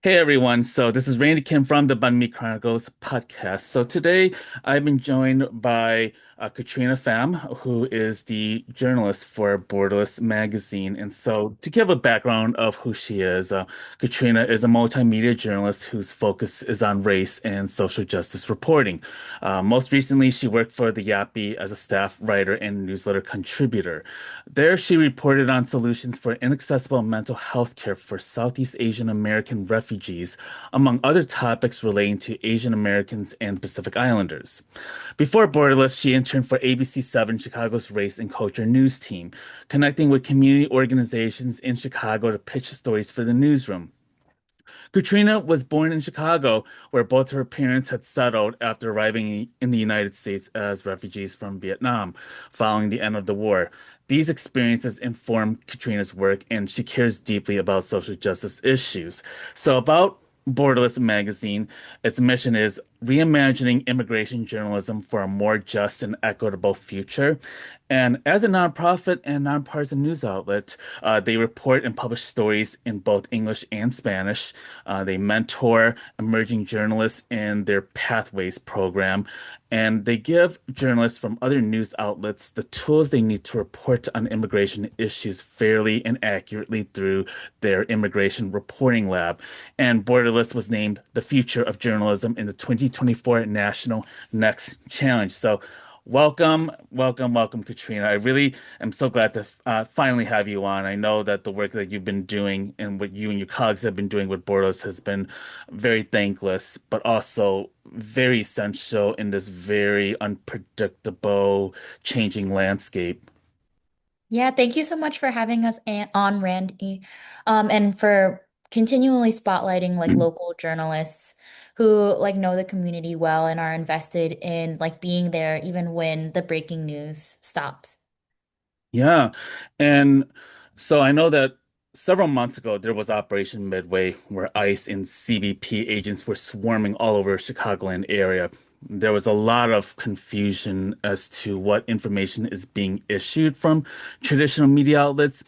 Hey everyone, so this is Randy Kim from the Banh Mi Chronicles podcast. So today I've been joined by Katrina Pham, who is the journalist for Borderless Magazine. And so to give a background of who she is, Katrina is a multimedia journalist whose focus is on race and social justice reporting. Most recently, she worked for the Yappy as a staff writer and newsletter contributor. There, she reported on solutions for inaccessible mental health care for Southeast Asian American refugees, among other topics relating to Asian Americans and Pacific Islanders. Before Borderless, she interned for ABC7 Chicago's Race and Culture News team, connecting with community organizations in Chicago to pitch stories for the newsroom. Katrina was born in Chicago, where both her parents had settled after arriving in the United States as refugees from Vietnam following the end of the war. These experiences inform Katrina's work, and she cares deeply about social justice issues. So, about Borderless Magazine, its mission is reimagining immigration journalism for a more just and equitable future. And as a nonprofit and nonpartisan news outlet, they report and publish stories in both English and Spanish. They mentor emerging journalists in their Pathways program, and they give journalists from other news outlets the tools they need to report on immigration issues fairly and accurately through their immigration reporting lab. And Borderless was named the future of journalism in the 2024 National Next Challenge. So welcome, Katrina. I really am so glad to finally have you on. I know that the work that you've been doing and what you and your colleagues have been doing with Bordeaux has been very thankless, but also very essential in this very unpredictable, changing landscape. Yeah, thank you so much for having us on, Randy, and for continually spotlighting local journalists who know the community well and are invested in being there even when the breaking news stops. Yeah. And so I know that several months ago there was Operation Midway where ICE and CBP agents were swarming all over Chicagoland area. There was a lot of confusion as to what information is being issued from traditional media outlets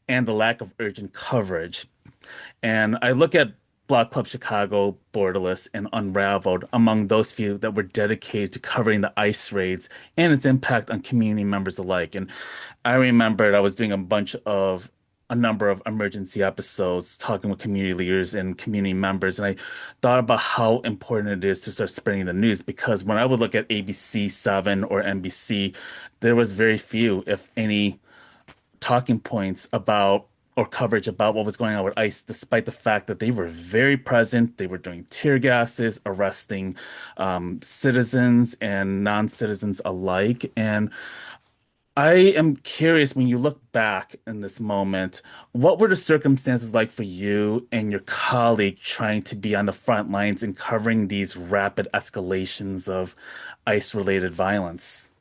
and the lack of urgent coverage. And I look at Block Club Chicago, Borderless, and Unraveled among those few that were dedicated to covering the ICE raids and its impact on community members alike. And I remembered I was doing a number of emergency episodes talking with community leaders and community members, and I thought about how important it is to start spreading the news because when I would look at ABC 7 or NBC, there was very few, if any, talking points about or coverage about what was going on with ICE, despite the fact that they were very present. They were doing tear gases, arresting citizens and non-citizens alike. And I am curious, when you look back in this moment, what were the circumstances like for you and your colleague trying to be on the front lines and covering these rapid escalations of ICE-related violence?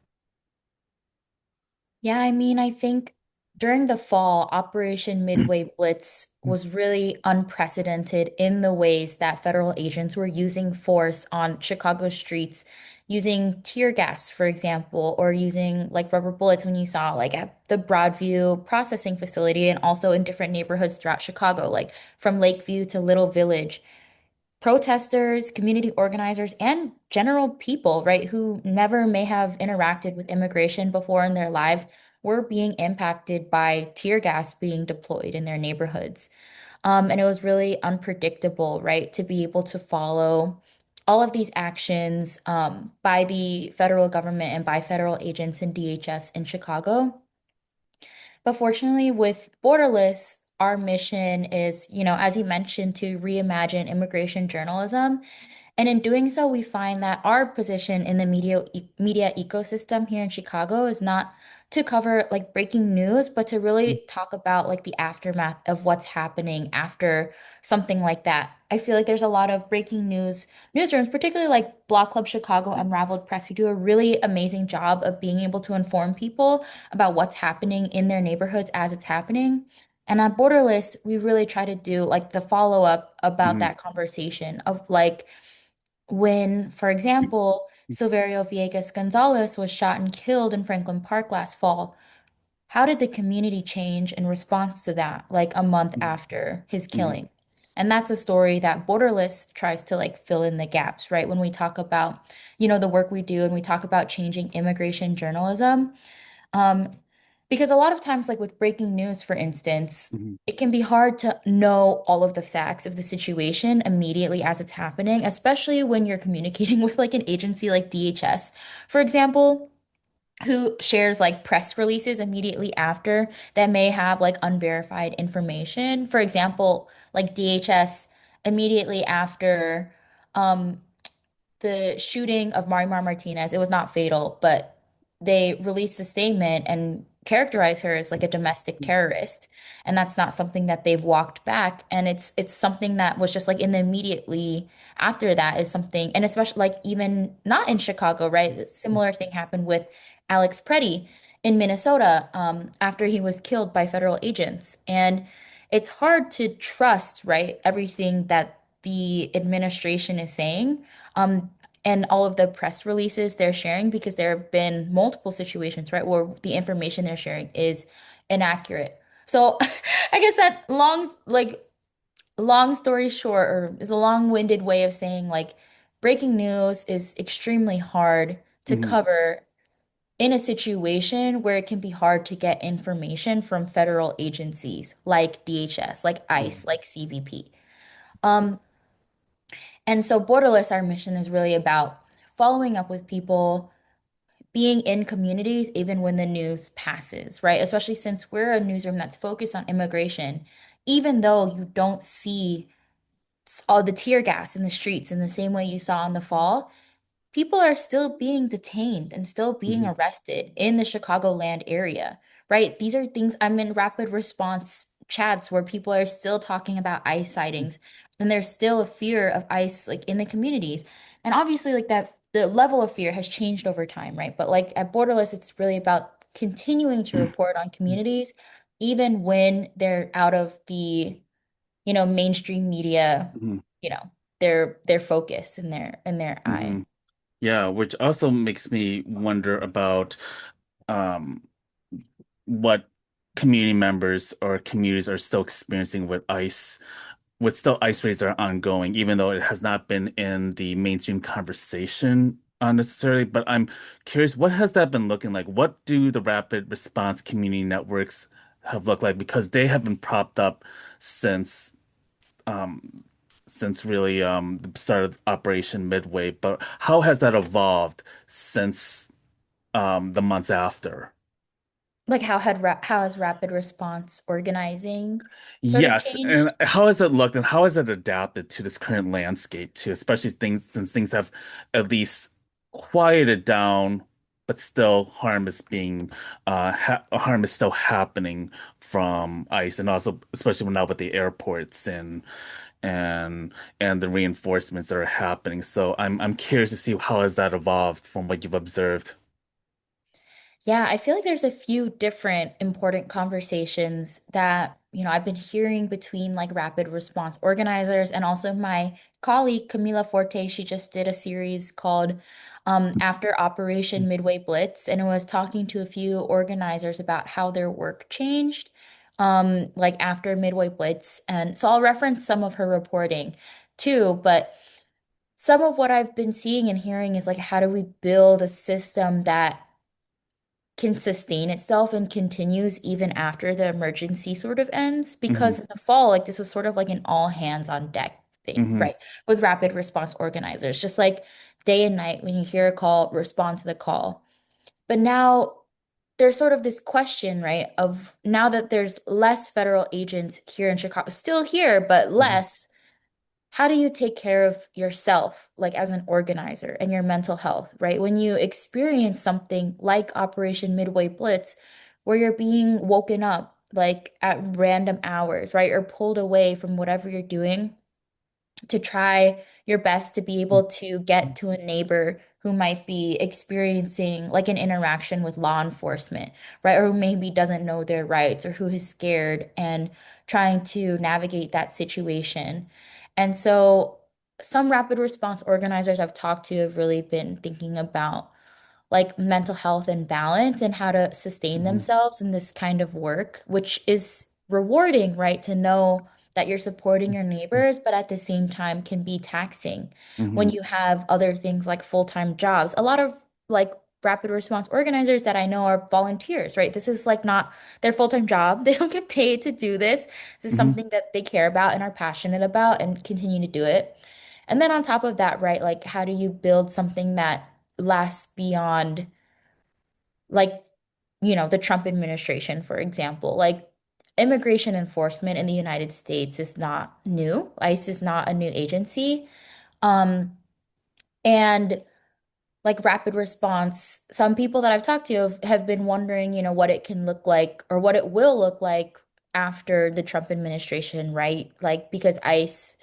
Yeah, I mean, I think during the fall, Operation Midway Blitz was really unprecedented in the ways that federal agents were using force on Chicago streets, using tear gas, for example, or using rubber bullets when you saw at the Broadview processing facility and also in different neighborhoods throughout Chicago, like from Lakeview to Little Village. Protesters, community organizers, and general people, right, who never may have interacted with immigration before in their lives were being impacted by tear gas being deployed in their neighborhoods. And it was really unpredictable, right, to be able to follow all of these actions by the federal government and by federal agents in DHS in Chicago. But fortunately, with Borderless, our mission is, as you mentioned, to reimagine immigration journalism. And in doing so, we find that our position in the media ecosystem here in Chicago is not to cover breaking news, but to really talk about the aftermath of what's happening after something like that. I feel like there's a lot of breaking news newsrooms, particularly like Block Club Chicago, Unraveled Press, who do a really amazing job of being able to inform people about what's happening in their neighborhoods as it's happening. And on Borderless, we really try to do the follow up about Mhm. that conversation of when, for example, Silverio Villegas Gonzalez was shot and killed in Franklin Park last fall. How did the community change in response to that, like a month after his Mhm. killing? And that's a story that Borderless tries to like fill in the gaps, right? When we talk about, the work we do and we talk about changing immigration journalism. Um, because a lot of times, like with breaking news, for instance, Hmm. it can be hard to know all of the facts of the situation immediately as it's happening, especially when you're communicating with like an agency like DHS, for example, who shares like press releases immediately after that may have like unverified information. For example, like DHS immediately after um, the shooting of Marimar Martinez, it was not fatal, but they released a statement and characterized her as like a domestic terrorist. And that's not something that they've walked back. And it's something that was just like in the immediately after that is something, and especially like even not in Chicago, right? A similar thing happened with Alex Preddy in Minnesota after he was killed by federal agents. And it's hard to trust, right, everything that the administration is saying. Um, and all of the press releases they're sharing because there have been multiple situations, right, where the information they're sharing is inaccurate. So I guess that long story short, or is a long-winded way of saying like breaking news is extremely hard to Hmm. cover in a situation where it can be hard to get information from federal agencies like DHS, like ICE, like CBP. Um, and so Borderless, our mission is really about following up with people, being in communities even when the news passes, right? Especially since we're a newsroom that's focused on immigration, even though you don't see all the tear gas in the streets in the same way you saw in the fall, people are still being detained and still being Hmm. arrested in the Chicagoland area, right? These are things I'm in rapid response chats where people are still talking about ICE sightings and there's still a fear of ICE like in the communities. And obviously like that the level of fear has changed over time, right? But like at Borderless, it's really about continuing to report on communities even when they're out of the, mainstream media, Hmm. you know, their focus and their Hmm. eye. Yeah, which also makes me wonder about um, what community members or communities are still experiencing with ICE, with still ICE raids that are ongoing, even though it has not been in the mainstream conversation necessarily. But I'm curious, what has that been looking like? What do the rapid response community networks have looked like? Because they have been propped up since um really the start of Operation Midway. But how has that evolved since the months after? Like how has rapid response organizing sort of Yes, and changed? how has it looked and how has it adapted to this current landscape too, especially things since things have at least quieted down, but still harm is still happening from ICE and also especially now with the airports and and the reinforcements that are happening. So I'm curious to see how has that evolved from what you've observed. Yeah, I feel like there's a few different important conversations that, I've been hearing between like rapid response organizers and also my colleague Camila Forte. She just did a series called After Operation Midway Blitz, and it was talking to a few organizers about how their work changed, like after Midway Blitz. And so I'll reference some of her reporting too, but some of what I've been seeing and hearing is like, how do we build a system that can sustain itself and continues even after the emergency sort of ends? Hmm. Because in the fall, like this was sort of like an all hands on deck thing, Hmm. right? With rapid response organizers, just like day and night, when you hear a call, respond to the call. But now there's sort of this question, right, of now that there's less federal agents here in Chicago, still here, but Hmm. less, how do you take care of yourself, like as an organizer and your mental health, right? When you experience something like Operation Midway Blitz, where you're being woken up like at random hours, right? Or pulled away from whatever you're doing to try your best to be able to get to a neighbor who might be experiencing like an interaction with law enforcement, right? Or who maybe doesn't know their rights or who is scared and trying to navigate that situation. And so some rapid response organizers I've talked to have really been thinking about like mental health and balance and how to sustain Hmm. themselves in this kind of work, which is rewarding, right? To know that you're supporting your neighbors, but at the same time can be taxing when Mm-hmm. you have other things like full-time jobs. A lot of like rapid response organizers that I know are volunteers, right? This is like not their full-time job. They don't get paid to do this. This is Mm-hmm. something that they care about and are passionate about and continue to do it. And then on top of that, right, like how do you build something that lasts beyond like, the Trump administration, for example? Like immigration enforcement in the United States is not new. ICE is not a new agency. Um, and like rapid response, some people that I've talked to have been wondering, what it can look like or what it will look like after the Trump administration, right? Like because ICE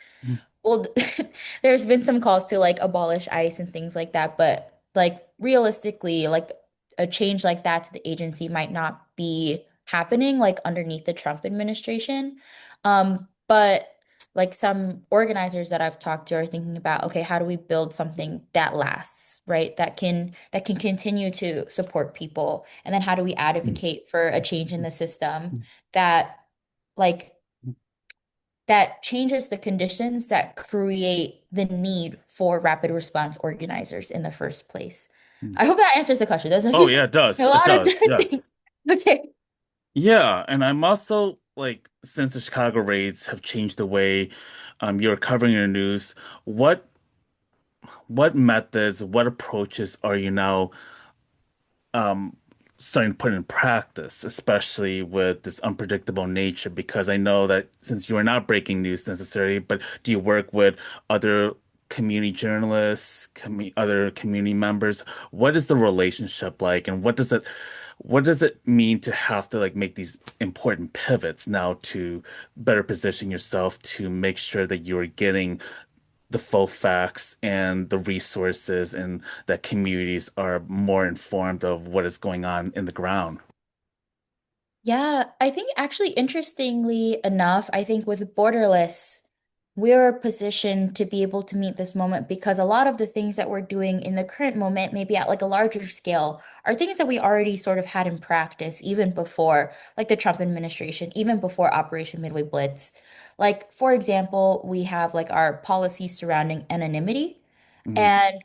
well, there's been some calls to like abolish ICE and things like that, but like realistically, like a change like that to the agency might not be happening like underneath the Trump administration. But like some organizers that I've talked to are thinking about, okay, how do we build something that lasts, right? That can continue to support people. And then how do we advocate for a change in the system that like that changes the conditions that create the need for rapid response organizers in the first place. I hope that answers the question. There's Oh yeah, it a does. It lot of does. different things. Yes. Okay. Yeah, and I'm also like, since the Chicago raids have changed the way you're covering your news, what what methods, what approaches are you now um starting to put in practice, especially with this unpredictable nature? Because I know that since you are not breaking news necessarily, but do you work with other community journalists, other community members? What is the relationship like, and what does it mean to have to like make these important pivots now to better position yourself to make sure that you're getting the full facts and the resources and that communities are more informed of what is going on in the ground? Yeah, I think actually interestingly enough, I think with Borderless, we're positioned to be able to meet this moment because a lot of the things that we're doing in the current moment, maybe at like a larger scale, are things that we already sort of had in practice even before, like the Trump administration, even before Operation Midway Blitz. Like, for example, we have like our policies surrounding anonymity. Hmm. And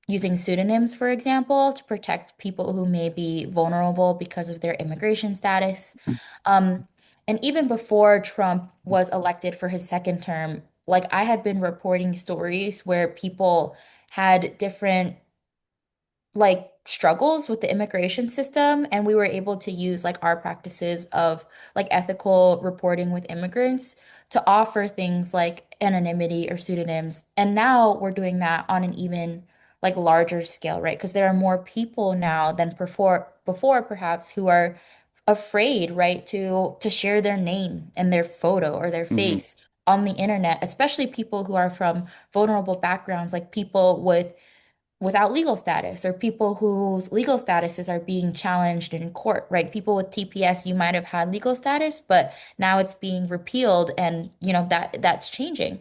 using pseudonyms, for example, to protect people who may be vulnerable because of their immigration status. Um, and even before Trump was elected for his second term, like I had been reporting stories where people had different like struggles with the immigration system, and we were able to use like our practices of like ethical reporting with immigrants to offer things like anonymity or pseudonyms. And now we're doing that on an even like larger scale, right? Because there are more people now than before perhaps who are afraid, right, to share their name and their photo or their Hmm. face on the internet, especially people who are from vulnerable backgrounds, like people without legal status or people whose legal statuses are being challenged in court, right? People with TPS, you might have had legal status, but now it's being repealed and that's changing.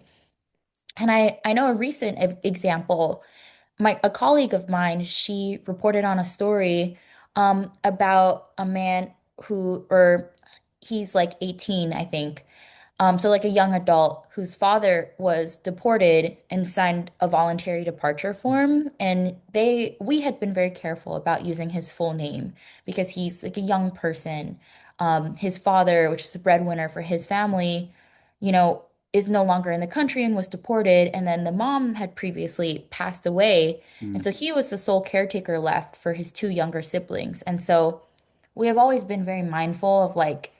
And I know a recent example, a colleague of mine, she reported on a story about a man or he's like 18, I think, so like a young adult whose father was deported and signed a voluntary departure form. And we had been very careful about using his full name because he's like a young person. His father, which is the breadwinner for his family, you know, is no longer in the country and was deported. And then the mom had previously passed away. And so he was the sole caretaker left for his two younger siblings. And so we have always been very mindful of like,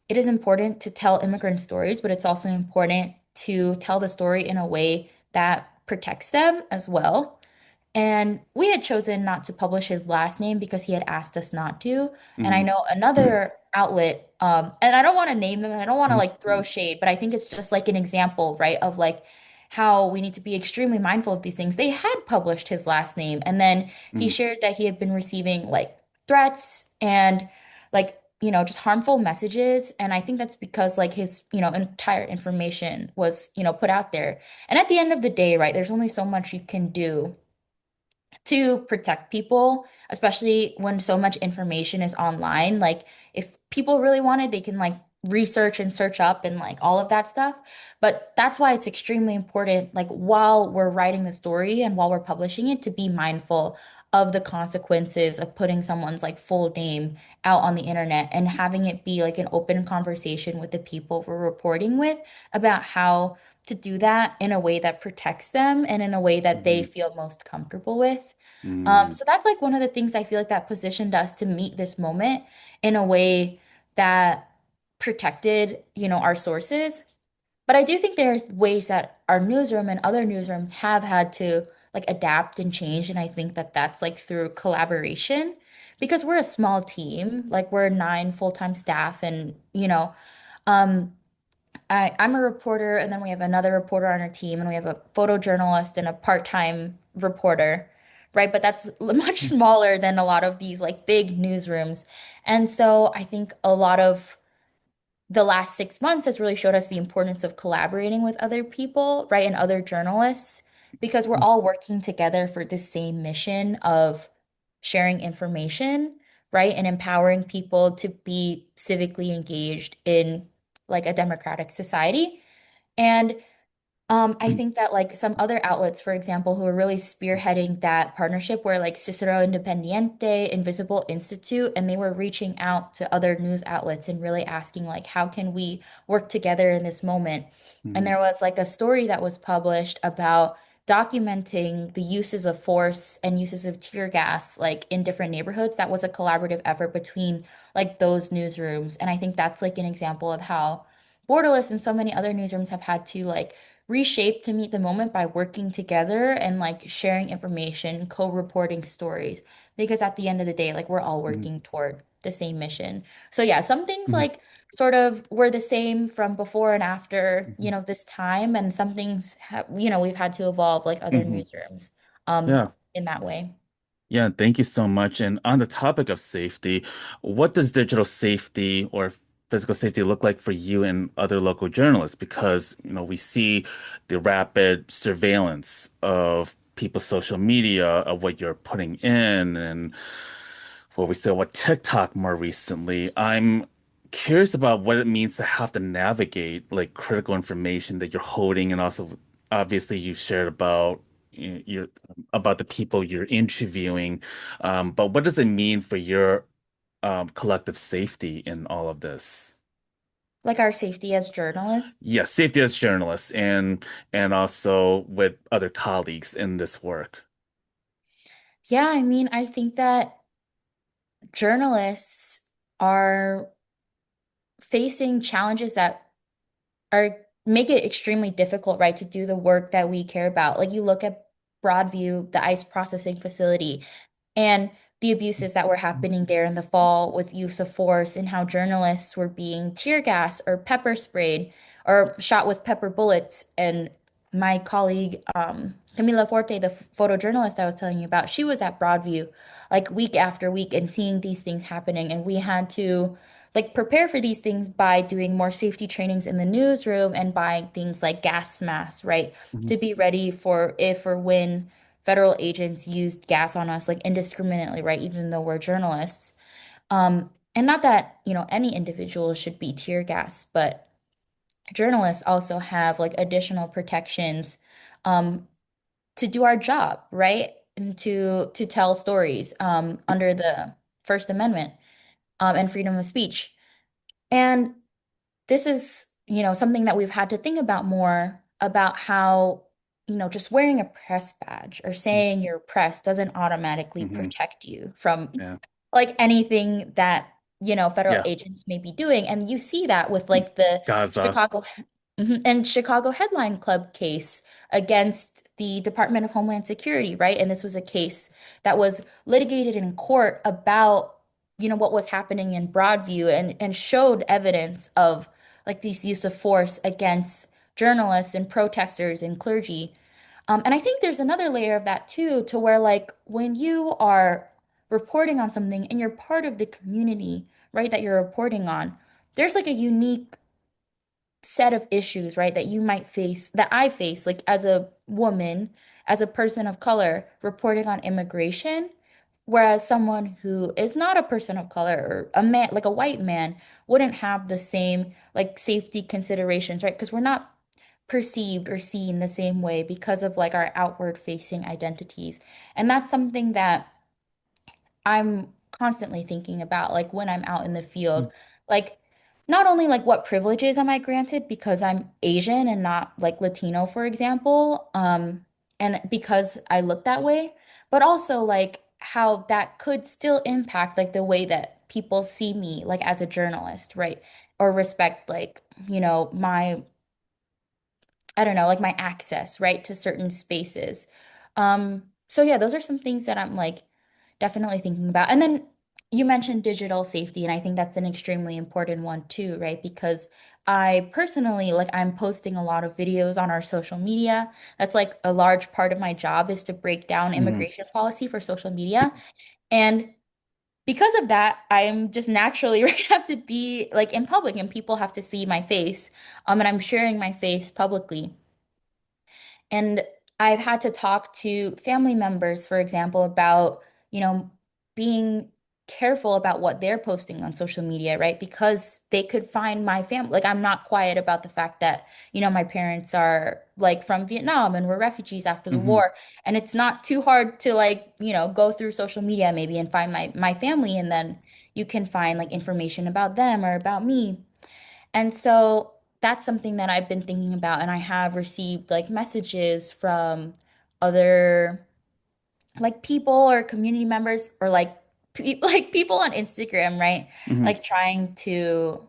it is important to tell immigrant stories, but it's also important to tell the story in a way that protects them as well. And we had chosen not to publish his last name because he had asked us not to. And I Hmm. know another outlet, and I don't want to name them and I don't want to like throw shade, but I think it's just like an example, right, of like how we need to be extremely mindful of these things. They had published his last name, and then he shared that he had been receiving like threats and like, just harmful messages. And I think that's because like his, entire information was, put out there. And at the end of the day, right, there's only so much you can do to protect people, especially when so much information is online. Like if people really wanted, they can like research and search up and like all of that stuff. But that's why it's extremely important, like while we're writing the story and while we're publishing it, to be mindful of the consequences of putting someone's like full name out on the internet and having it be like an open conversation with the people we're reporting with about how to do that in a way that protects them and in a way that they Mhm. feel most comfortable with. Mm. So that's like one of the things I feel like that positioned us to meet this moment in a way that protected, our sources. But I do think there are ways that our newsroom and other newsrooms have had to like adapt and change. And I think that that's like through collaboration because we're a small team, like we're nine full-time staff and, um, I'm a reporter, and then we have another reporter on our team, and we have a photojournalist and a part-time reporter, right? But that's much smaller than a lot of these like big newsrooms. And so I think a lot of the last 6 months has really showed us the importance of collaborating with other people, right? And other journalists, because we're all working together for the same mission of sharing information, right? And empowering people to be civically engaged in like a democratic society. And I think that like some other outlets, for example, who are really spearheading that partnership were like Cicero Independiente, Invisible Institute, and they were reaching out to other news outlets and really asking like, how can we work together in this moment? And Mhm. there was like a story that was published about documenting the uses of force and uses of tear gas like in different neighborhoods. That was a collaborative effort between like those newsrooms. And I think that's like an example of how Borderless and so many other newsrooms have had to like reshape to meet the moment by working together and like sharing information, co-reporting stories. Because at the end of the day, like we're all Mhm. working toward the same mission. So yeah, some things Mhm. like sort of were the same from before and after, Mhm. this time, and some things have, we've had to evolve like other Mhm. newsrooms Yeah. in that way. Yeah, thank you so much. And on the topic of safety, what does digital safety or physical safety look like for you and other local journalists? Because, we see the rapid surveillance of people's social media, of what you're putting in, and what we saw with TikTok more recently. I'm curious about what it means to have to navigate like critical information that you're holding, and also obviously you shared about your about the people you're interviewing. But what does it mean for your collective safety in all of this? Like our safety as journalists. Yes, safety as journalists and also with other colleagues in this work. Yeah, I mean, I think that journalists are facing challenges that are make it extremely difficult, right, to do the work that we care about. Like you look at Broadview, the ice processing facility, and the abuses that were happening there in the fall with use of force and how journalists were being tear gas or pepper sprayed or shot with pepper bullets. And my colleague, Camila Forte, the photojournalist I was telling you about, she was at Broadview like week after week and seeing these things happening. And we had to like prepare for these things by doing more safety trainings in the newsroom and buying things like gas masks, right? Mhm. To be ready for if or when federal agents used gas on us like indiscriminately, right? Even though we're journalists. And not that, any individual should be tear gas, but journalists also have like additional protections um, to do our job, right? And to tell stories under the First Amendment and freedom of speech. And this is, something that we've had to think about more about how, just wearing a press badge or saying you're press doesn't automatically Hmm. protect you from Yeah. like anything that, federal Yeah. agents may be doing. And you see that with like the Gaza. Chicago and Chicago Headline Club case against the Department of Homeland Security, right? And this was a case that was litigated in court about, what was happening in Broadview and showed evidence of like these use of force against journalists and protesters and clergy. And I think there's another layer of that too, to where like when you are reporting on something and you're part of the community, right, that you're reporting on, there's like a unique set of issues, right, that you might face, that I face, like as a woman, as a person of color, reporting on immigration Whereas someone who is not a person of color or a man, like a white man, wouldn't have the same like safety considerations, right? Because we're not perceived or seen the same way because of like our outward facing identities. And that's something that I'm constantly thinking about, like when I'm out in the field, like not only like what privileges am I granted because I'm Asian and not like Latino, for example, and because I look that way, but also like how that could still impact like the way that people see me, like as a journalist, right? Or respect like, my I don't know, like my access, right, to certain spaces. So yeah, those are some things that I'm like definitely thinking about. And then you mentioned digital safety, and I think that's an extremely important one too, right? Because I personally, like, I'm posting a lot of videos on our social media. That's like a large part of my job is to break down Hmm. immigration policy for social media. And because of that, I'm just naturally right, have to be like in public and people have to see my face. And I'm sharing my face publicly. And I've had to talk to family members, for example, about, being careful about what they're posting on social media, right? Because they could find my family. Like, I'm not quiet about the fact that, my parents are like from Vietnam and were refugees after the Hmm. war. And it's not too hard to like, go through social media maybe and find my family. And then you can find like information about them or about me. And so that's something that I've been thinking about, and I have received like messages from other like people or community members or like like people on Instagram, right? Hmm. Like trying to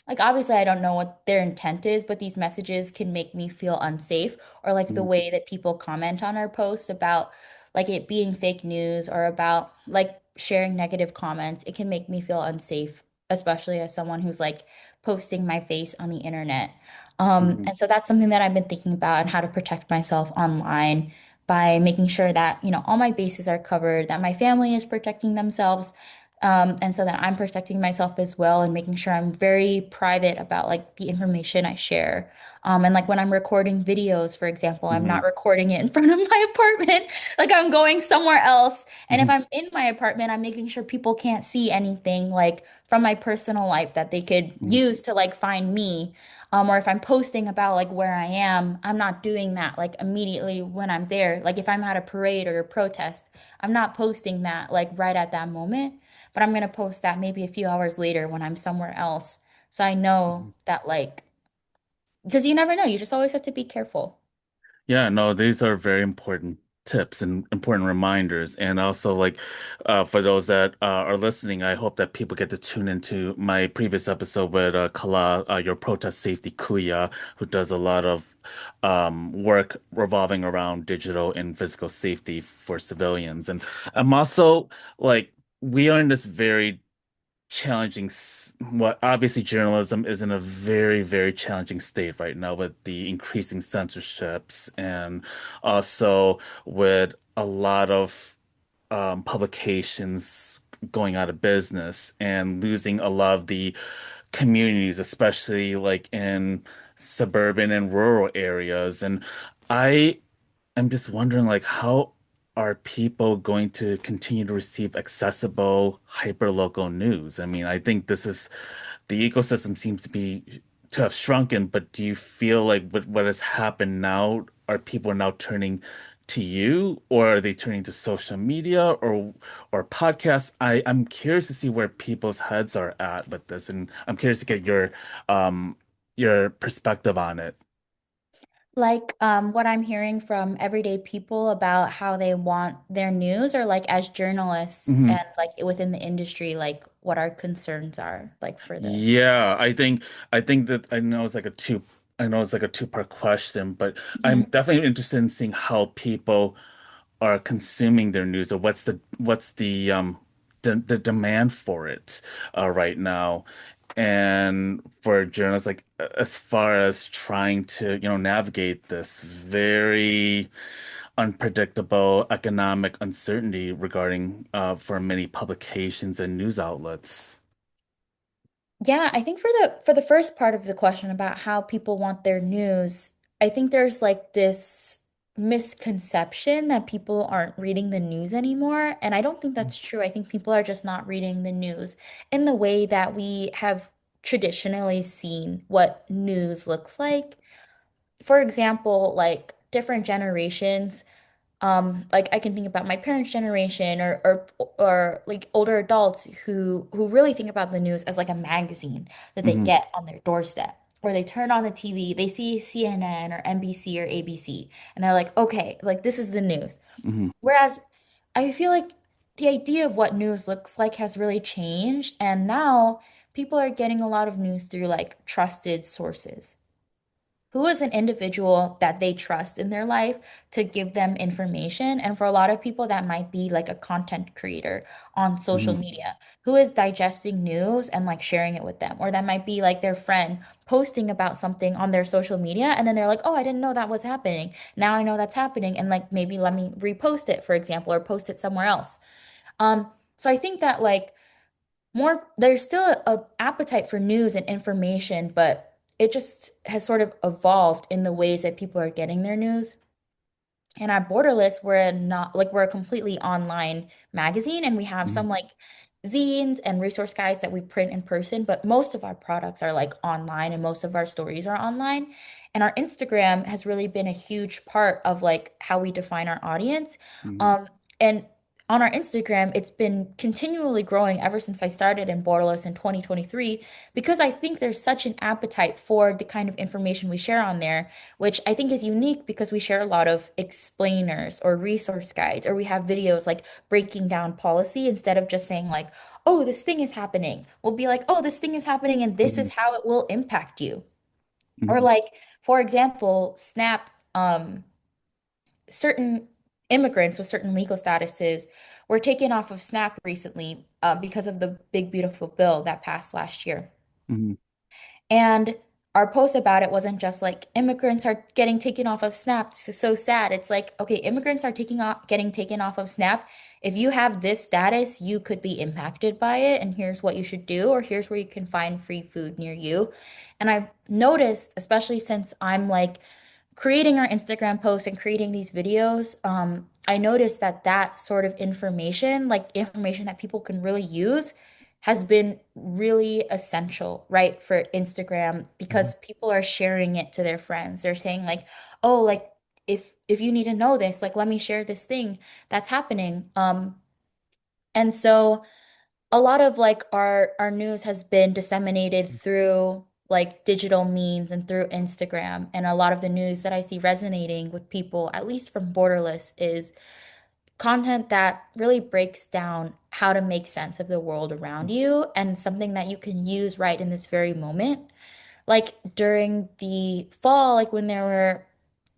like, obviously, I don't know what their intent is, but these messages can make me feel unsafe, or like the Hmm. way that people comment on our posts about like it being fake news or about like sharing negative comments. It can make me feel unsafe, especially as someone who's like posting my face on the internet. Hmm. And so that's something that I've been thinking about and how to protect myself online by making sure that, all my bases are covered, that my family is protecting themselves, and so that I'm protecting myself as well and making sure I'm very private about like the information I share. And like when I'm recording videos, for example, I'm Hmm. not recording it in front of my apartment. Like I'm going somewhere else. And if Hmm. I'm in my apartment, I'm making sure people can't see anything like from my personal life that they could use to like find me. Or if I'm posting about like where I am, I'm not doing that like immediately when I'm there. Like if I'm at a parade or a protest, I'm not posting that like right at that moment, but I'm gonna post that maybe a few hours later when I'm somewhere else. So I know Hmm. that like because you never know, you just always have to be careful. Yeah, no, these are very important tips and important reminders. And also, like, for those that are listening, I hope that people get to tune into my previous episode with Kala, your protest safety Kuya, who does a lot of work revolving around digital and physical safety for civilians. And I'm also like, we are in this very challenging what obviously journalism is in a very, very challenging state right now with the increasing censorships and also with a lot of publications going out of business and losing a lot of the communities, especially like in suburban and rural areas. And I I'm just wondering, like, how are people going to continue to receive accessible, hyper-local news? I mean, I think this is the ecosystem seems to have shrunken, but do you feel like with what has happened now, are people now turning to you, or are they turning to social media or podcasts? I'm curious to see where people's heads are at with this, and I'm curious to get your perspective on it. Like what I'm hearing from everyday people about how they want their news, or like as journalists and Mhm. like within the industry, like what our concerns are like for the Yeah, I think that I know it's like a two-part question, but I'm Mhm. definitely interested in seeing how people are consuming their news or what's the demand for it right now. And for journalists, like as far as trying to, navigate this very unpredictable economic uncertainty regarding for many publications and news outlets. Yeah, I think for the first part of the question about how people want their news, I think there's like this. misconception that people aren't reading the news anymore. And I don't think that's true. I think people are just not reading the news in the way that we have traditionally seen what news looks like. For example, like different generations, like I can think about my parents' generation or like older adults who really think about the news as like a magazine that they Hmm. get on their doorstep. Or they turn on the TV, they see CNN or NBC or ABC, and they're like, okay, like this is the news. Hmm. Whereas I feel like the idea of what news looks like has really changed, and now people are getting a lot of news through like trusted sources. Who is an individual that they trust in their life to give them information? And for a lot of people, that might be like a content creator on social Hmm. media who is digesting news and like sharing it with them. Or that might be like their friend posting about something on their social media. And then they're like, oh, I didn't know that was happening. Now I know that's happening. And like maybe let me repost it, for example, or post it somewhere else. So I think that like there's still a appetite for news and information, but it just has sort of evolved in the ways that people are getting their news. And at Borderless, we're a completely online magazine, and we have Hmm. some like zines and resource guides that we print in person, but most of our products are like online and most of our stories are online. And our Instagram has really been a huge part of like how we define our audience. Hmm. And on our Instagram, it's been continually growing ever since I started in Borderless in 2023 because I think there's such an appetite for the kind of information we share on there, which I think is unique because we share a lot of explainers or resource guides, or we have videos like breaking down policy instead of just saying, like, oh, this thing is happening. We'll be like, oh, this thing is happening and this Hmm. is how it will impact you. Or, Hmm. like, for example, SNAP, certain immigrants with certain legal statuses were taken off of SNAP recently because of the big, beautiful bill that passed last year. Hmm. And our post about it wasn't just like immigrants are getting taken off of SNAP. This is so sad. It's like, okay, immigrants are getting taken off of SNAP. If you have this status, you could be impacted by it, and here's what you should do, or here's where you can find free food near you. And I've noticed, especially since I'm like creating our Instagram posts and creating these videos, I noticed that that sort of information, like information that people can really use, has been really essential, right, for Instagram Hmm. because people are sharing it to their friends. They're saying like, "Oh, like if you need to know this, like let me share this thing that's happening." And so a lot of like our news has been disseminated through like digital means and through Instagram. And a lot of the news that I see resonating with people, at least from Borderless, is content that really breaks down how to make sense of the world around you and something that you can use right in this very moment. Like during the fall, like when there were,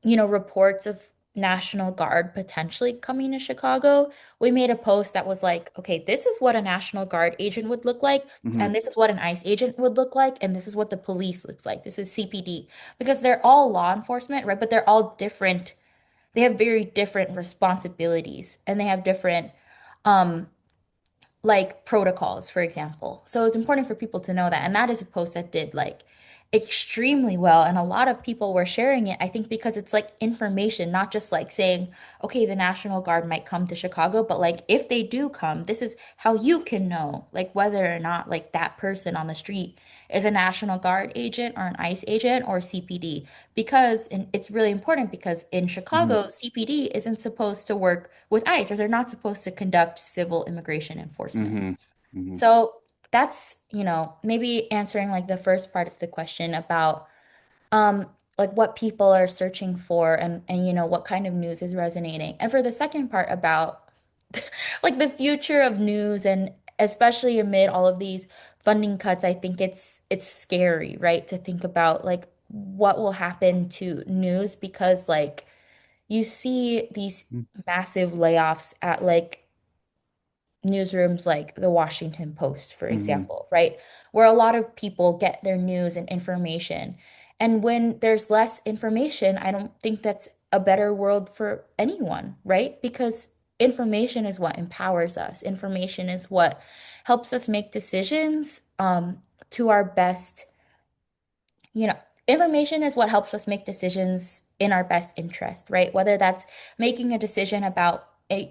reports of National Guard potentially coming to Chicago, we made a post that was like, okay, this is what a National Guard agent would look like, Hmm. and this is what an ICE agent would look like, and this is what the police looks like. This is CPD. Because they're all law enforcement, right? But they're all different. They have very different responsibilities and they have different um like protocols, for example. So it's important for people to know that. And that is a post that did like extremely well. And a lot of people were sharing it, I think, because it's like information, not just like saying, okay, the National Guard might come to Chicago, but like if they do come, this is how you can know, like whether or not like that person on the street is a National Guard agent or an ICE agent or CPD. Because and it's really important because in Hmm. Chicago, CPD isn't supposed to work with ICE, or they're not supposed to conduct civil immigration enforcement. Hmm. Hmm. So that's, maybe answering like the first part of the question about like what people are searching for and what kind of news is resonating. And for the second part about like the future of news and especially amid all of these funding cuts, I think it's scary, right? To think about like what will happen to news because like you see these massive layoffs at like newsrooms like the Washington Post, for Hmm. example, right? Where a lot of people get their news and information. And when there's less information, I don't think that's a better world for anyone, right? Because information is what empowers us. Information is what helps us make decisions to our best, you know. information is what helps us make decisions in our best interest, right? Whether that's making a decision about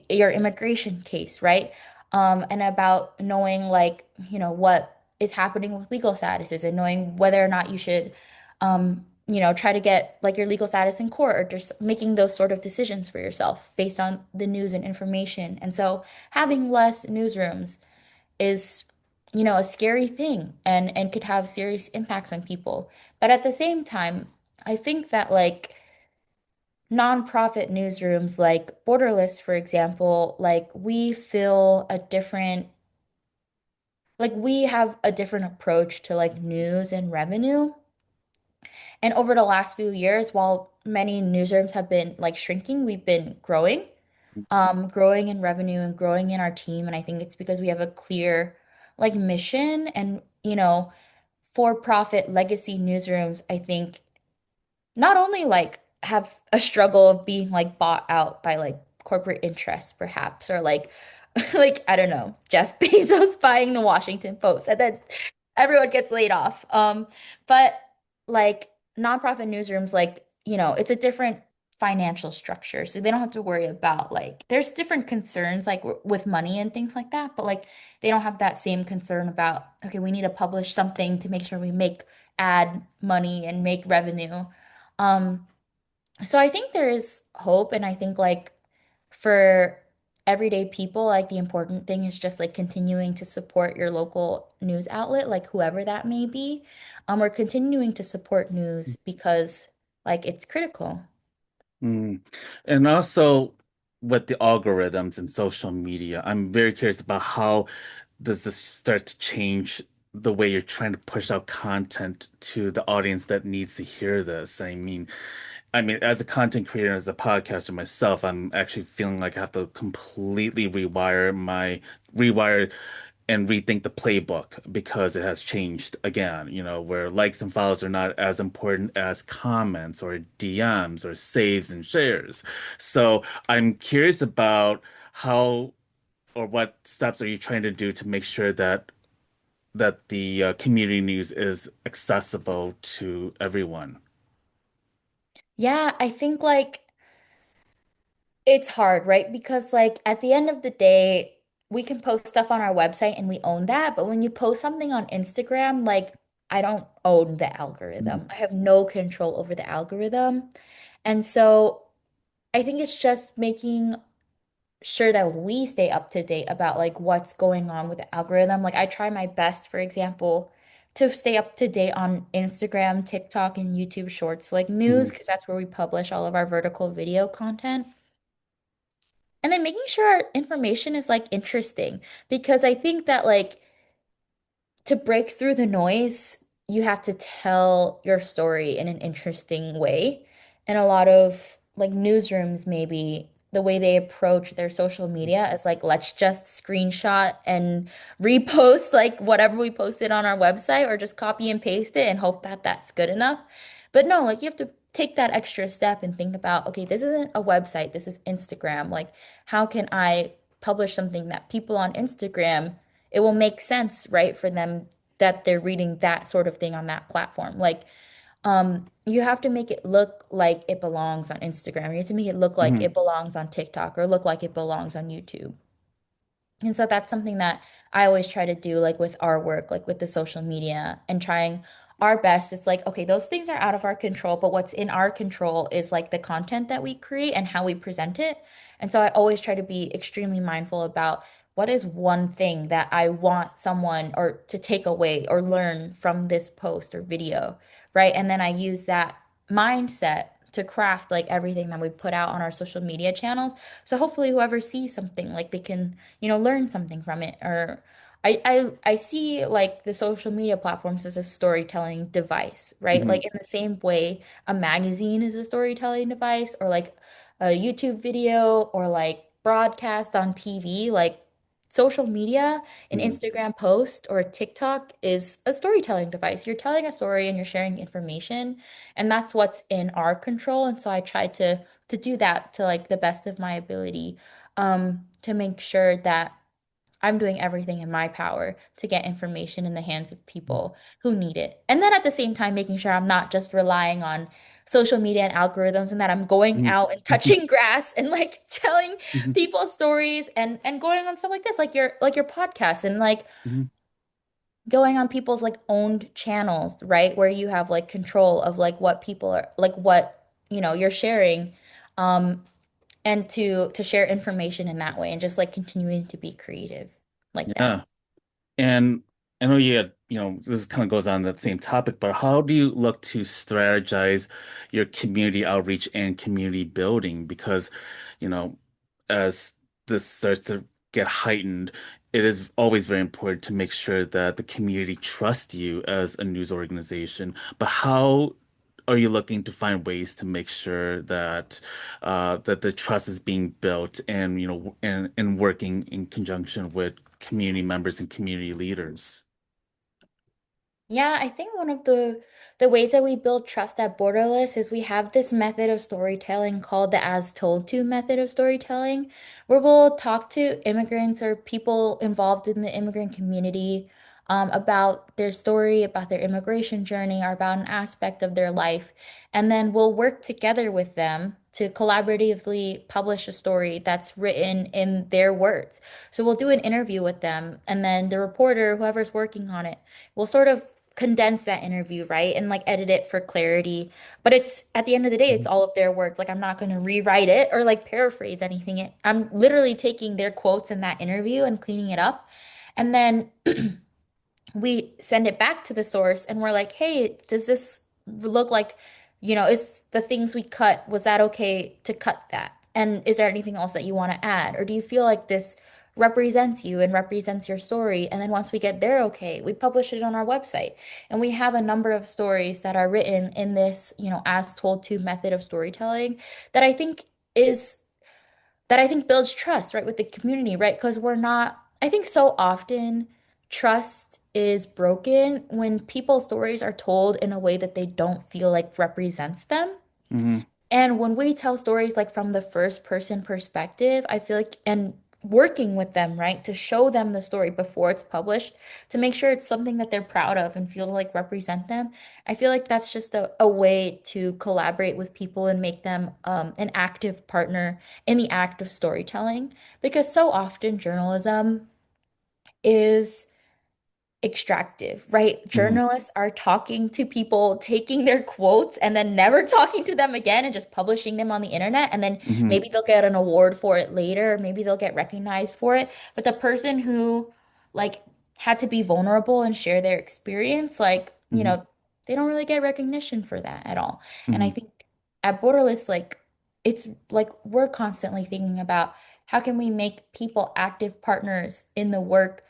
your immigration case, right? And about knowing what is happening with legal statuses and knowing whether or not you should try to get like your legal status in court or just making those sort of decisions for yourself based on the news and information. And so having less newsrooms is, a scary thing and could have serious impacts on people. But at the same time, I think that like nonprofit newsrooms like Borderless, for example, we have a different approach to like news and revenue. And over the last few years, while many newsrooms have been like shrinking, we've been growing in revenue and growing in our team. And I think it's because we have a clear like mission and, for-profit legacy newsrooms, I think not only like have a struggle of being like bought out by like corporate interests perhaps or like like I don't know, Jeff Bezos buying the Washington Post and then everyone gets laid off. But like nonprofit newsrooms like, it's a different financial structure. So they don't have to worry about like there's different concerns like with money and things like that, but like they don't have that same concern about okay, we need to publish something to make sure we make ad money and make revenue. Um, so I think there is hope, and I think like for everyday people, like the important thing is just like continuing to support your local news outlet, like whoever that may be, or continuing to support news because like it's critical. Mm. And also with the algorithms and social media, I'm very curious about how does this start to change the way you're trying to push out content to the audience that needs to hear this? I mean, as a content creator, as a podcaster myself, I'm actually feeling like I have to completely rewire and rethink the playbook because it has changed again, where likes and follows are not as important as comments or DMs or saves and shares. So I'm curious about how or what steps are you trying to do to make sure that the community news is accessible to everyone? Yeah, I think like it's hard, right? Because like at the end of the day, we can post stuff on our website and we own that, but when you post something on Instagram, like I don't own the algorithm. I have no control over the algorithm. And so I think it's just making sure that we stay up to date about like what's going on with the algorithm. Like I try my best, for example, to stay up to date on Instagram, TikTok, and YouTube Shorts, like news, Mhm. because that's where we publish all of our vertical video content. And then making sure our information is like interesting because I think that like to break through the noise, you have to tell your story in an interesting way. And a lot of like newsrooms, maybe the way they approach their social media is like, let's just screenshot and repost like whatever we posted on our website or just copy and paste it and hope that that's good enough. But no, like you have to take that extra step and think about, okay, this isn't a website, this is Instagram. Like, how can I publish something that people on Instagram it will make sense, right, for them that they're reading that sort of thing on that platform. Like, you have to make it look like it belongs on Instagram. You have to make it look like Mhm. it belongs on TikTok or look like it belongs on YouTube. And so that's something that I always try to do, like with our work, like with the social media and trying our best. It's like, okay, those things are out of our control, but what's in our control is like the content that we create and how we present it. And so I always try to be extremely mindful about what is one thing that I want someone or to take away or learn from this post or video, right? And then I use that mindset to craft like everything that we put out on our social media channels. So hopefully whoever sees something like they can learn something from it. Or I see like the social media platforms as a storytelling device, right? Mhm. Like in the same way a magazine is a storytelling device, or like a YouTube video, or like broadcast on TV, like social media, an Mhm. Instagram post or a TikTok is a storytelling device. You're telling a story and you're sharing information, and that's what's in our control. And so I try to do that to like the best of my ability, to make sure that I'm doing everything in my power to get information in the hands of people who need it. And then at the same time, making sure I'm not just relying on social media and algorithms and that I'm going Mhm. out and touching grass and like telling Mhm. people stories and going on stuff like this, like your podcast and like Mhm. going on people's like owned channels, right? Where you have like control of like what people are like what, you're sharing um and to share information in that way and just like continuing to be creative like that. Yeah. And I know you had, this kind of goes on that same topic, but how do you look to strategize your community outreach and community building? Because, you know, as this starts to get heightened, it is always very important to make sure that the community trusts you as a news organization. But how are you looking to find ways to make sure that that the trust is being built and and working in conjunction with community members and community leaders? Yeah, I think one of the ways that we build trust at Borderless is we have this method of storytelling called the as told to method of storytelling, where we'll talk to immigrants or people involved in the immigrant community about their story, about their immigration journey, or about an aspect of their life. And then we'll work together with them to collaboratively publish a story that's written in their words. So we'll do an interview with them, and then the reporter, whoever's working on it, will sort of condense that interview, right? And like edit it for clarity. But it's at the end of the day, it's Mhm. all of their words. Like I'm not going to rewrite it or like paraphrase anything. I'm literally taking their quotes in that interview and cleaning it up. And then we send it back to the source and we're like, hey, does this look like, is the things we cut, was that okay to cut that? And is there anything else that you want to add? Or do you feel like this represents you and represents your story? And then once we get there, okay, we publish it on our website. And we have a number of stories that are written in this, as told to method of storytelling that I think is that I think builds trust, right, with the community, right? Because we're not, I think so often trust is broken when people's stories are told in a way that they don't feel like represents them. Mhm. And when we tell stories like from the first person perspective, I feel like, and working with them, right, to show them the story before it's published, to make sure it's something that they're proud of and feel like represent them. I feel like that's just a way to collaborate with people and make them an active partner in the act of storytelling. Because so often journalism is extractive, right? Mhm. Journalists are talking to people, taking their quotes, and then never talking to them again and just publishing them on the internet. And then Mhm. maybe they'll get an award for it later, maybe they'll get recognized for it. But the person who like had to be vulnerable and share their experience, like, Mhm. they don't really get recognition for that at all. And I Mhm. think at Borderless, like, it's like we're constantly thinking about how can we make people active partners in the work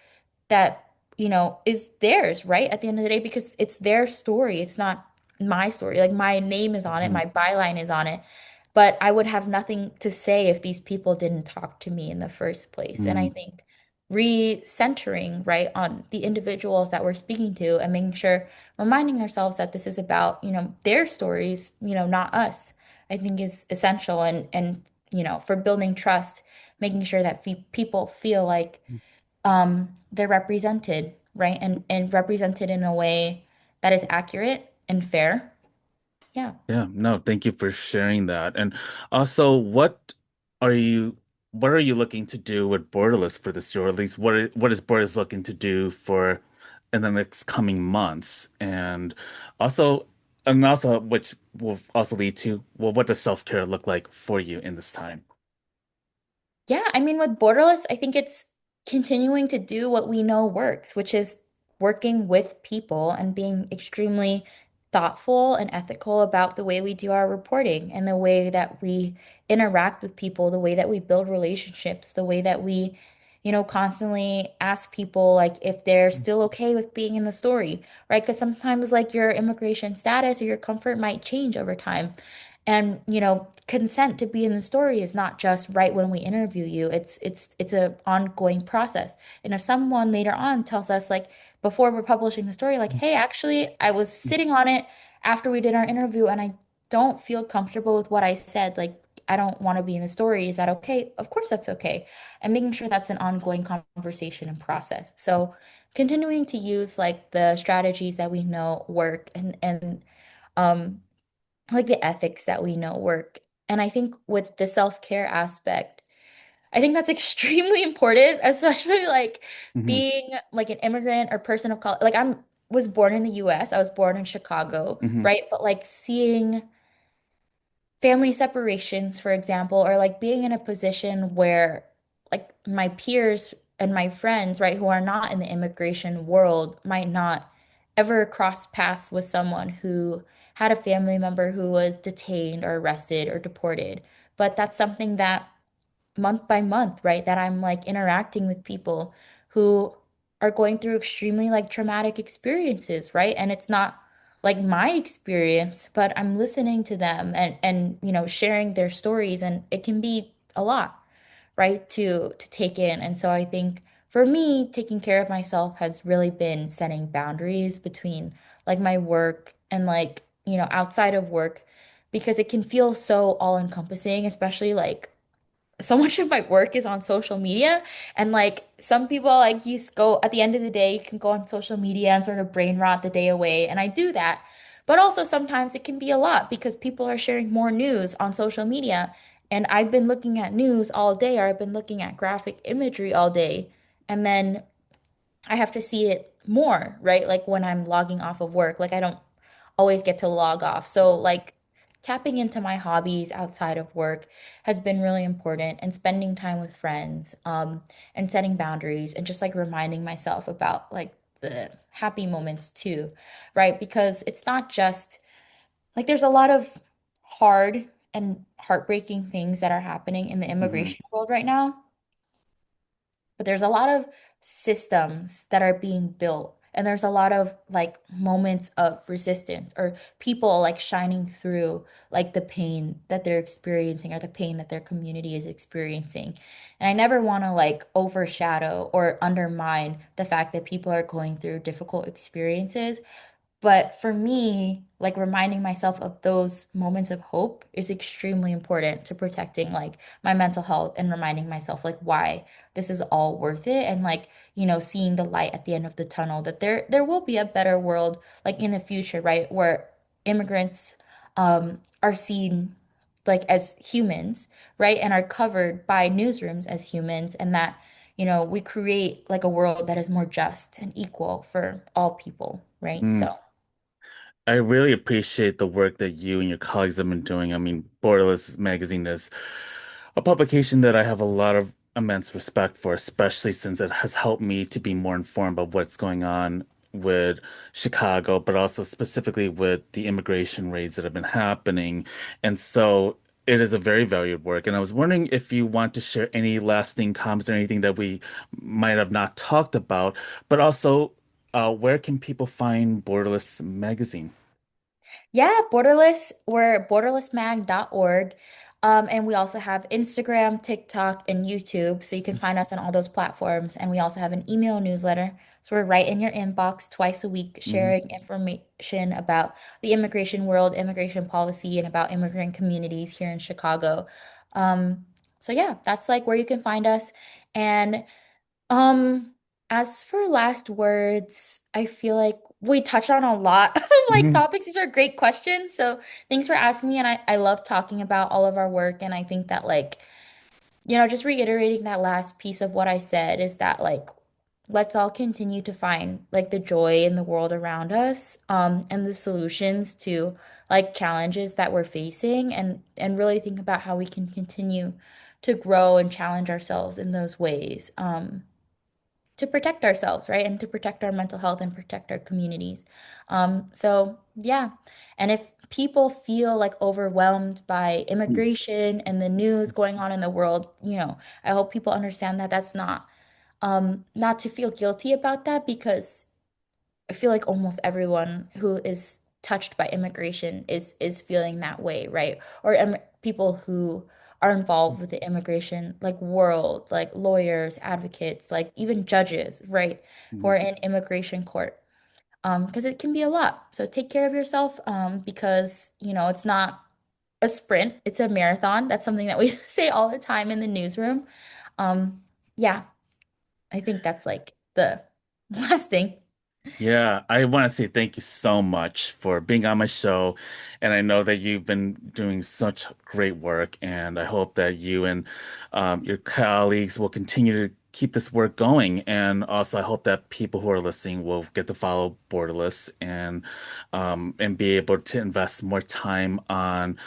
that, is theirs, right? At the end of the day, because it's their story. It's not my story. Like my name is on it, Mhm. my byline is on it, but I would have nothing to say if these people didn't talk to me in the first place. And I Mhm. think recentering, right, on the individuals that we're speaking to and making sure, reminding ourselves that this is about, their stories, not us, I think is essential and for building trust, making sure that people feel like they're represented, right? And represented in a way that is accurate and fair. Yeah. Yeah, no, thank you for sharing that. And also, are you what are you looking to do with Borderless for this year? Or at least what is Borderless looking to do for in the next coming months? Also and also which will also lead to, well, what does self-care look like for you in this time? Yeah, I mean, with Borderless, I think it's continuing to do what we know works, which is working with people and being extremely thoughtful and ethical about the way we do our reporting and the way that we interact with people, the way that we build relationships, the way that we, constantly ask people like if they're still okay with being in the story, right? Because sometimes like your immigration status or your comfort might change over time. And, consent to be in the story is not just right when we interview you. It's a ongoing process. And if someone later on tells us like before we're publishing the story, like, hey, actually, I was sitting on it after we did our interview and I don't feel comfortable with what I said, like I don't want to be in the story. Is that okay? Of course that's okay. And making sure that's an ongoing conversation and process. So continuing to use like the strategies that we know work and um like the ethics that we know work. And I think with the self-care aspect, I think that's extremely important, especially like Hmm. being like an immigrant or person of color. Like I'm was born in the US. I was born in Chicago, Hmm. right? But like seeing family separations, for example, or like being in a position where like my peers and my friends, right, who are not in the immigration world might not ever cross paths with someone who had a family member who was detained or arrested or deported. But that's something that month by month, right? That I'm like interacting with people who are going through extremely like traumatic experiences, right? And it's not like my experience, but I'm listening to them and sharing their stories and it can be a lot, right? To take in. And so I think for me, taking care of myself has really been setting boundaries between like my work and like, outside of work because it can feel so all-encompassing, especially like so much of my work is on social media and like some people like go at the end of the day you can go on social media and sort of brain rot the day away and I do that but also sometimes it can be a lot because people are sharing more news on social media and I've been looking at news all day or I've been looking at graphic imagery all day and then I have to see it more, right? Like when I'm logging off of work, like I don't always get to log off. So like tapping into my hobbies outside of work has been really important and spending time with friends, and setting boundaries and just like reminding myself about like the happy moments too, right? Because it's not just like there's a lot of hard and heartbreaking things that are happening in the Hmm. immigration world right now. But there's a lot of systems that are being built, and there's a lot of like moments of resistance or people like shining through like the pain that they're experiencing or the pain that their community is experiencing. And I never want to like overshadow or undermine the fact that people are going through difficult experiences, but for me, like reminding myself of those moments of hope is extremely important to protecting like my mental health and reminding myself like why this is all worth it and like, seeing the light at the end of the tunnel that there will be a better world like in the future, right? Where immigrants are seen like as humans, right? And are covered by newsrooms as humans and that, we create like a world that is more just and equal for all people, right? Mm. So I really appreciate the work that you and your colleagues have been doing. I mean, Borderless Magazine is a publication that I have a lot of immense respect for, especially since it has helped me to be more informed about what's going on with Chicago, but also specifically with the immigration raids that have been happening. And so it is a very valued work. And I was wondering if you want to share any lasting comments or anything that we might have not talked about, but also where can people find Borderless Magazine? yeah, we're borderlessmag.org. And we also have Instagram, TikTok, and YouTube. So you can find us on all those platforms. And we also have an email newsletter. So we're right in your inbox twice a week, Hmm. sharing information about the immigration world, immigration policy, and about immigrant communities here in Chicago. Um, so yeah, that's like where you can find us. And um, as for last words, I feel like we touched on a lot of like Hmm. topics. These are great questions. So thanks for asking me. And I love talking about all of our work. And I think that like, just reiterating that last piece of what I said is that like let's all continue to find like the joy in the world around us, and the solutions to like challenges that we're facing and really think about how we can continue to grow and challenge ourselves in those ways. To protect ourselves, right? And to protect our mental health and protect our communities. So yeah. And if people feel like overwhelmed by immigration and the news going on in the world, I hope people understand that that's not to feel guilty about that because I feel like almost everyone who is touched by immigration is feeling that way, right? Or people who are involved with the immigration like world, like lawyers, advocates, like even judges, right? Who are in immigration court. Because it can be a lot. So take care of yourself, because it's not a sprint, it's a marathon. That's something that we say all the time in the newsroom. Um, yeah, I think that's like the last thing. Yeah, I want to say thank you so much for being on my show. And I know that you've been doing such great work, and I hope that you and your colleagues will continue to keep this work going. And also, I hope that people who are listening will get to follow Borderless and be able to invest more time on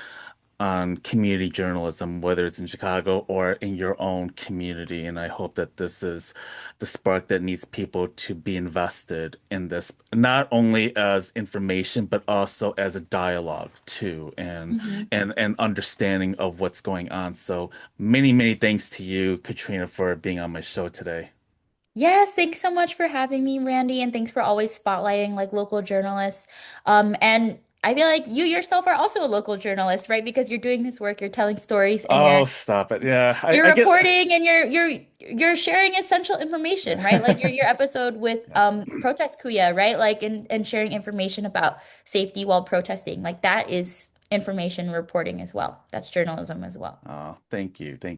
community journalism, whether it's in Chicago or in your own community. And I hope that this is the spark that needs people to be invested in this, not only as information, but also as a dialogue too, Mhm. and understanding of what's going on. So many, many thanks to you, Katrina, for being on my show today. Yes, thanks so much for having me, Randy, and thanks for always spotlighting like local journalists. And I feel like you yourself are also a local journalist, right? Because you're doing this work, you're telling stories, and Oh, stop it. Yeah, you're I get. reporting, and you're sharing essential information, right? Like your episode with Yeah. Protest Kuya, right? Like and sharing information about safety while protesting. Like that is information reporting as well. That's journalism as well. Oh, thank you. Thank